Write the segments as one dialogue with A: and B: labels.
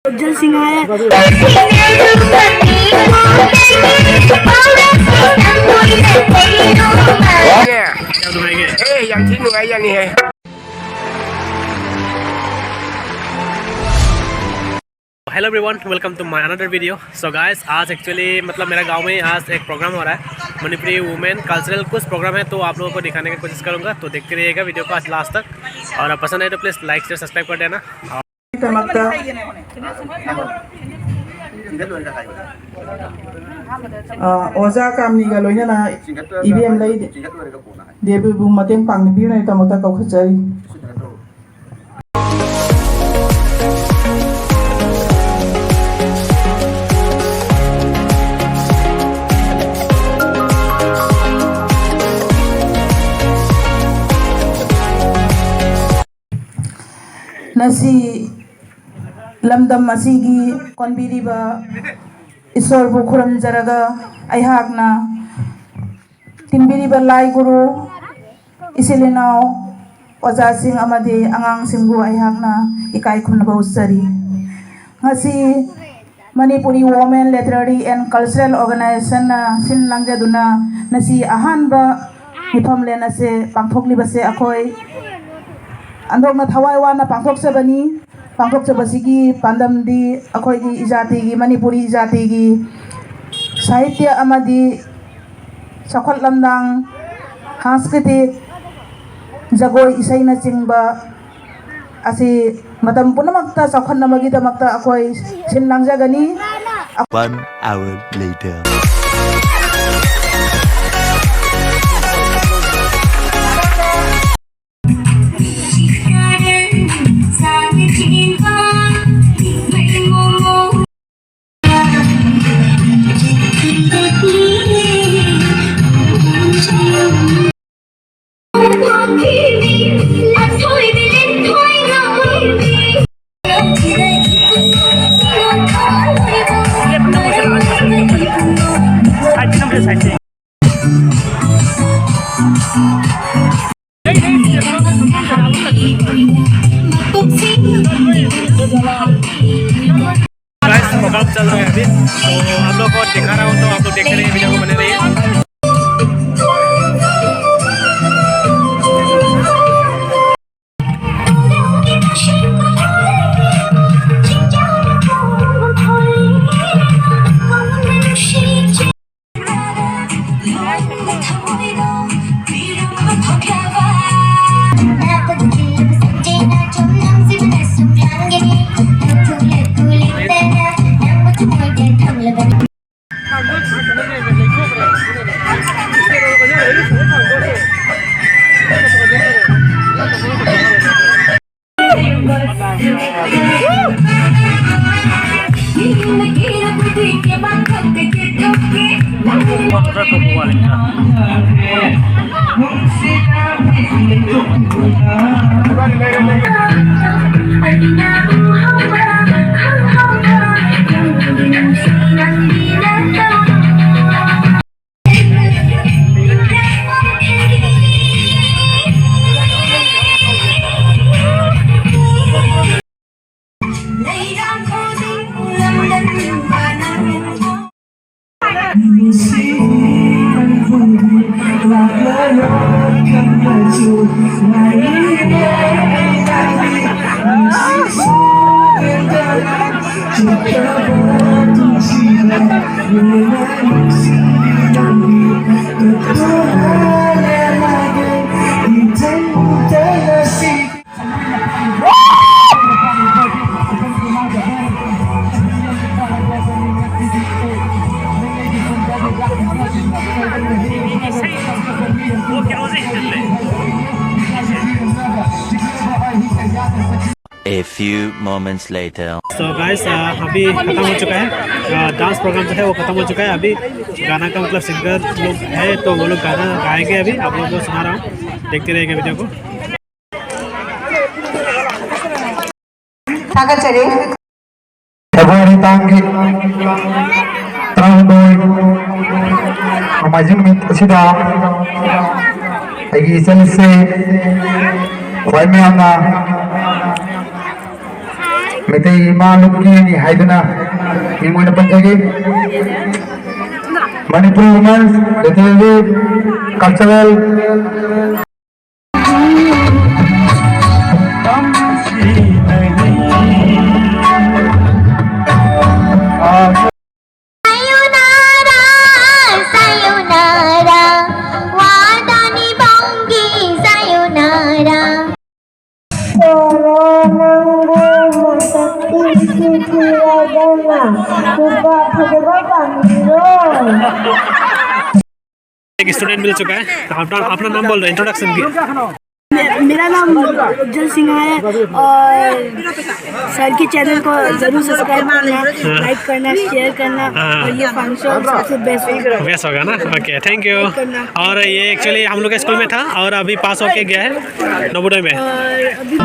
A: जल सिंहा है
B: yangทิ้งไว้อย่างนี้
C: hello everyone, welcome to my another video. So guys, आज एक्चुअली मतलब मेरा गांव में आज एक प्रोग्राम हो रहा है, मणिपुरी वुमेन कल्चरल कुछ प्रोग्राम है, तो आप लोगों को दिखाने की कोशिश करूंगा। तो देखते रहिएगा वीडियो को आज लास्ट तक, और पसंद आए तो प्लीज़ लाइक शेयर सब्सक्राइब कर देना।
D: ओजा कामनी का लोइना ईवीएम लई देबु मतेंग पांगबी नै तमता कौखचरी नसी लमदम असीगी कोनबिरिबा ईश्वर बु खुरमजरगा अयहाकना तिनबिरिबा लाई गुरु इसिलिनाव ओजासिंग अमदे आंगांसिंगु अयहाकना इकाई खुनबा उसरी ngasi Manipuri Women Literary and Cultural Organization sin langjaduna nasi ahanba mifam lena se pangthokliba se akhoi andokna thawai wana pangthok sabani pangthok sabasigi pandam di akhoi gi ijati gi Manipuri ijati gi sahitya amadi sakhol lamdang hanskriti jagoi isai na chingba asi matam punamakta sakhon namagi damakta akhoi sin langjagani
E: 1 hour later.
C: Programme चल रहा है अभी, तो आप लोग को दिखा रहा हूँ, तो आप लोग देखते रहिए, वीडियो को बने रहिए।
E: A few moments later.
C: So guys, अभी खत्म हो चुका है डांस प्रोग्राम जो है, वो खत्म हो चुका है। अभी गाना का मतलब सिंगर लोग है, तो वो लोग गाना गाएंगे। अभी आप लोगों को सुना रहा हूँ, देखते रहेंगे वीडियो को।
A: Mete Maluki ni Haidana Imana Panjagi Manipuri women literary cultural
C: एक स्टूडेंट मिल चुका है। अपना अपना नाम बोल रहे हैं, इंट्रोडक्शन की।
B: मेरा नाम सिंहा है और सर के चैनल को जरूर सब्सक्राइब करना, लाइक करना, शेयर करना और ये फंक्शन सबसे बेस्ट
C: होगा ना। Okay, thank you. और ये एक्चुअली हम लोग के स्कूल में था और अभी पास होके गया है नवोदय में। चुका है अभी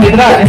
C: चल रहा है।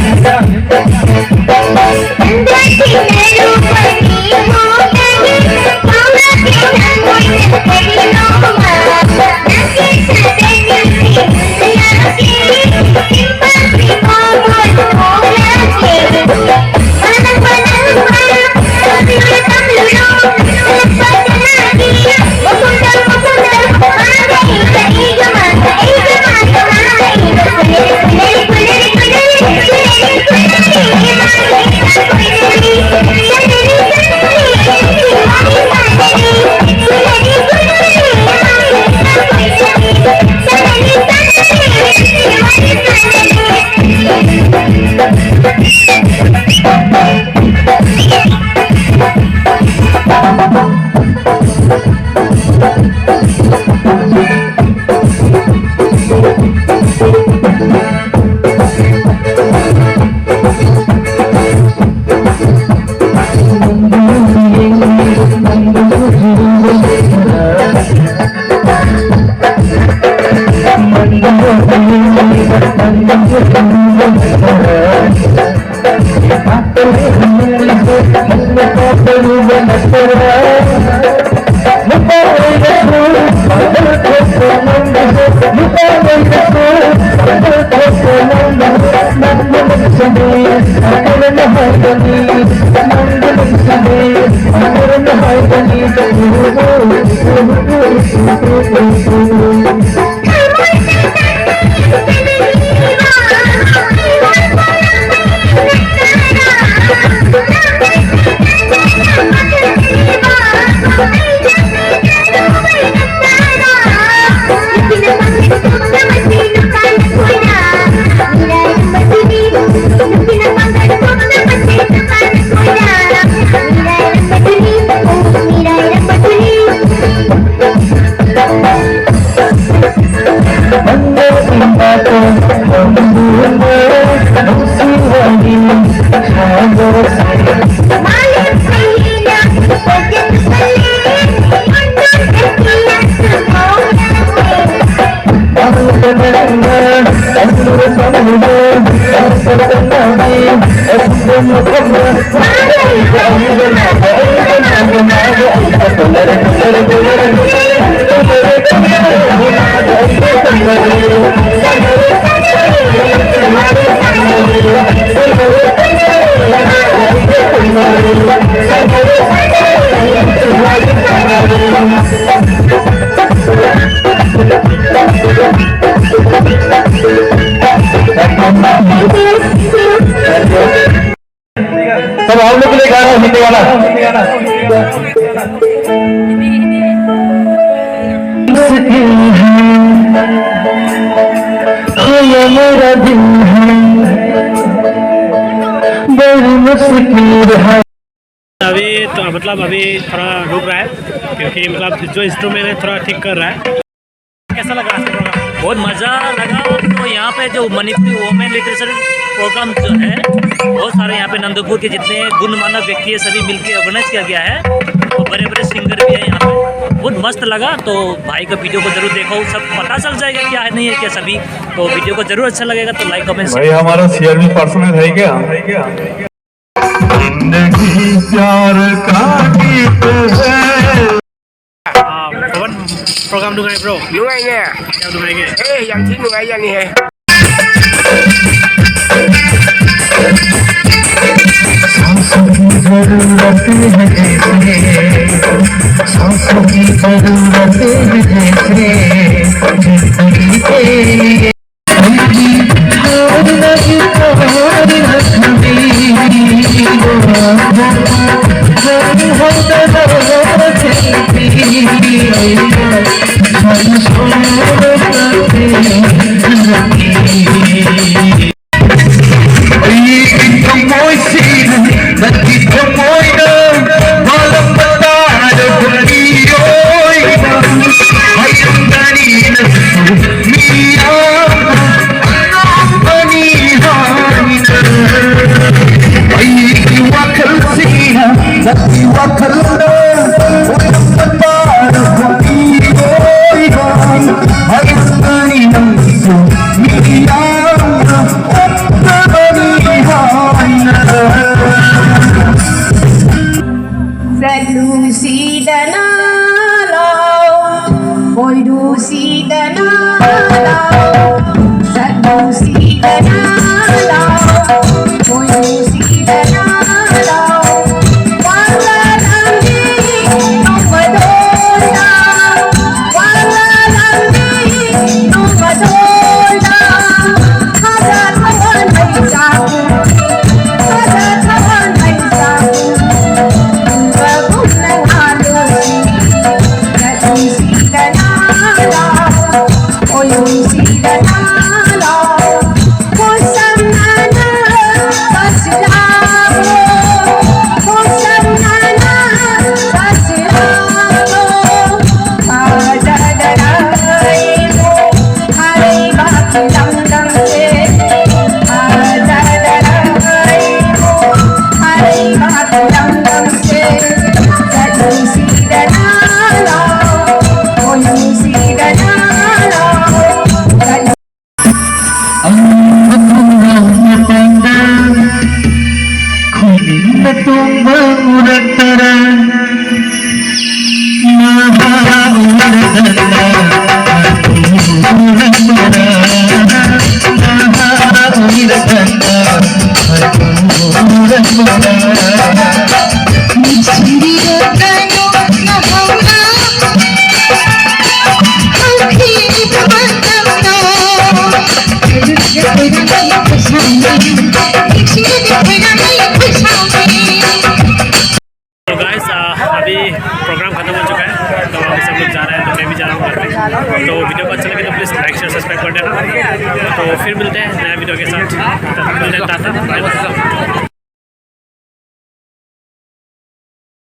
A: सब हम लोग के लिए गाना हिंदी वाला ये मेरा दिल है बड़ी मुश्किल है।
C: अभी तो मतलब अभी थोड़ा रुक रहा है क्योंकि मतलब जो इंस्ट्रूमेंट है थोड़ा ठीक कर रहा है। कैसा लगा आपका प्रोग्राम?
F: बहुत मज़ा लगा। तो यहाँ पे जो मणिपुरी वोमेन लिटरेचर प्रोग्राम जो है बहुत सारे यहाँ पे नंदपुर के जितने गुणमानव व्यक्ति है सभी मिलके ऑर्गेनाइज किया गया है। तो बड़े बड़े सिंगर भी है यहाँ पे, बहुत मस्त लगा। तो भाई का वीडियो को जरूर देखो, सब पता चल जाएगा क्या है नहीं है क्या सभी। तो वीडियो को जरूर अच्छा लगेगा तो लाइक कमेंट
A: भाई हमारा शेयर भी पर्सनल है क्या? जिंदगी प्यार का गीत है।
C: पवन प्रोग्राम नुंगाई ब्रो,
G: Nungainya.
C: क्या नुंगाएंगे?
G: Yang sini nungainya nih.
A: सांसों की जरूरत है जैसे, सांसों की जरूरत है जैसे, जिंदगी के लिए और नहीं और
C: अभी प्रोग्राम खत्म हो चुका है तो अभी सब लोग जा रहे हैं तो मैं भी जा रहा हूँ घर पे। तो वीडियो को अच्छा लगे तो प्लीज़ लाइक शेयर सब्सक्राइब कर देना। तो फिर मिलते हैं नया वीडियो के साथ, तब तक मिलते हैं, टाटा बाय बाय।